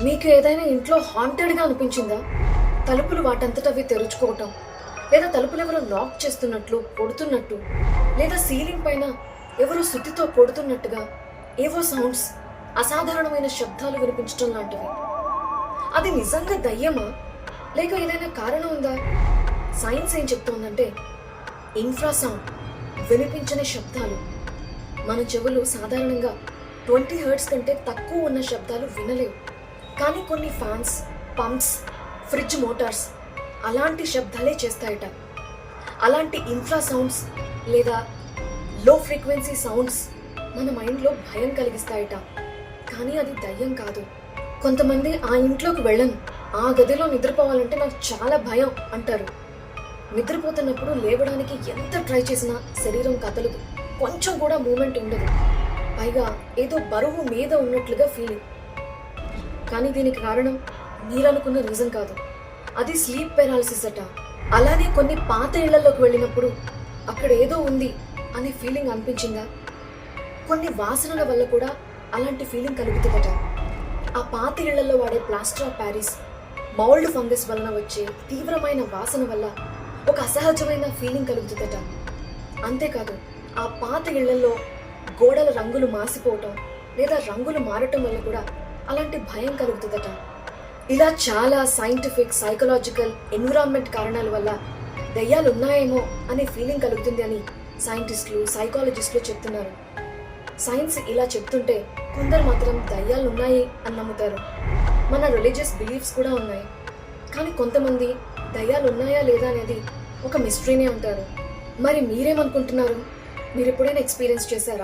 మీకు ఏదైనా ఇంట్లో హాంటెడ్గా అనిపించిందా? తలుపులు వాటంతటవి తెరుచుకోవటం, లేదా తలుపులు ఎవరో లాక్ చేస్తున్నట్లు, పొడుతున్నట్టు, లేదా సీలింగ్ పైన ఎవరో సుత్తితో పొడుతున్నట్టుగా ఏవో సౌండ్స్, అసాధారణమైన శబ్దాలు వినిపించడం లాంటివి. అది నిజంగా దయ్యమా, లేక ఏదైనా కారణం ఉందా? సైన్స్ ఏం చెప్తోందంటే ఇన్ఫ్రాసౌండ్, వినిపించని శబ్దాలు. మన చెవులు సాధారణంగా 20 హెర్ట్జ్ కంటే తక్కువ ఉన్న శబ్దాలు వినలేవు. కానీ కొన్ని ఫ్యాన్స్, పంప్స్, ఫ్రిడ్జ్ మోటార్స్ అలాంటి శబ్దాలే చేస్తాయట. అలాంటి ఇన్ఫ్రాసౌండ్స్ లేదా లో ఫ్రీక్వెన్సీ సౌండ్స్ మన మైండ్లో భయం కలిగిస్తాయట. కానీ అది దయ్యం కాదు. కొంతమంది ఆ ఇంట్లోకి వెళ్ళను, ఆ గదిలో నిద్రపోవాలంటే నాకు చాలా భయం అంటారు. నిద్రపోతున్నప్పుడు లేవడానికి ఎంత ట్రై చేసినా శరీరం కదలదు, కొంచెం కూడా మూమెంట్ ఉండదు. పైగా ఏదో బరువు మీద ఉన్నట్లుగా ఫీలింగ్. కానీ దీనికి కారణం మీరనుకున్న రీజన్ కాదు, అది స్లీప్ పెరాలసిస్ అట. అలానే కొన్ని పాత ఇళ్లలోకి వెళ్ళినప్పుడు అక్కడ ఏదో ఉంది అనే ఫీలింగ్ అనిపించిందా? కొన్ని వాసనల వల్ల కూడా అలాంటి ఫీలింగ్ కలుగుతుందట. ఆ పాత ఇళ్లలో వాడే plaster of Paris, mould fungus వలన వచ్చే తీవ్రమైన వాసన వల్ల ఒక అసహజమైన ఫీలింగ్ కలుగుతుందట. అంతేకాదు, ఆ పాత ఇళ్లలో గోడల రంగులు మాసిపోవటం లేదా రంగులు మారటం వల్ల కూడా అలాంటి భయం కలుగుతుందట. ఇలా చాలా సైంటిఫిక్, సైకలాజికల్, ఎన్విరాన్మెంట్ కారణాల వల్ల దయ్యాలు ఉన్నాయేమో అనే ఫీలింగ్ కలుగుతుంది అని సైంటిస్టులు, సైకాలజిస్టులు చెప్తున్నారు. సైన్స్ ఇలా చెప్తుంటే కొందరు మాత్రం దయ్యాలు ఉన్నాయి అని నమ్ముతారు. మన రిలీజియస్ బిలీఫ్స్ కూడా ఉన్నాయి. కానీ కొంతమంది దయ్యాలు ఉన్నాయా లేదా అనేది ఒక మిస్టరీనే అంటారు. మరి మీరేమనుకుంటున్నారు? మీరు ఎప్పుడైనా ఎక్స్పీరియన్స్ చేశారా?